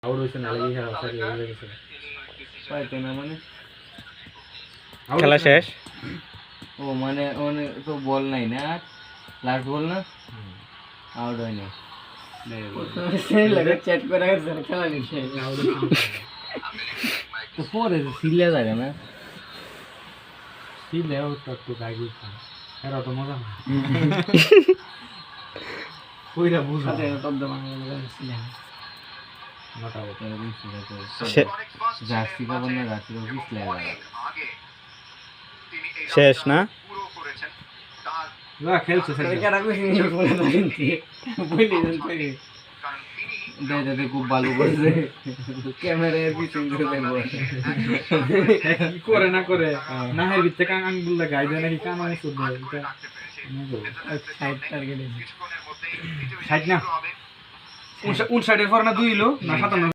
out হইছে না লাগি খেলা সরি হয়ে গেছে পাইতো না মানে খেলা শেষ ও মানে মানে তো বল নাই না লাস্ট বল না আউট হয় না সেই লাগে চ্যাট করে গেছে খেলা নিছে তো পরে সিলে লাগে না সিলে তো তো গাইবি এরা তো মজা না কইরা বুঝা সাথে তদ্দ বাংলা সিলে নটা তো জার্সি কাপড় না জার্সি অফিস লাগে শেষ না না খেলছে কেডা কইছি নি বলে দিনতি বলি দেন কই দাদা খুব ভালো করছে ক্যামেরার পিছন ধরে দেখবো কি করে না করে না হের ভিতরে কান আঙ্গুল লাগাই দেয় নাকি কান অনেক সুদ দেয় এটা সাইড টার্গেট সাইড না 59 এর পর না 2 হলো না 57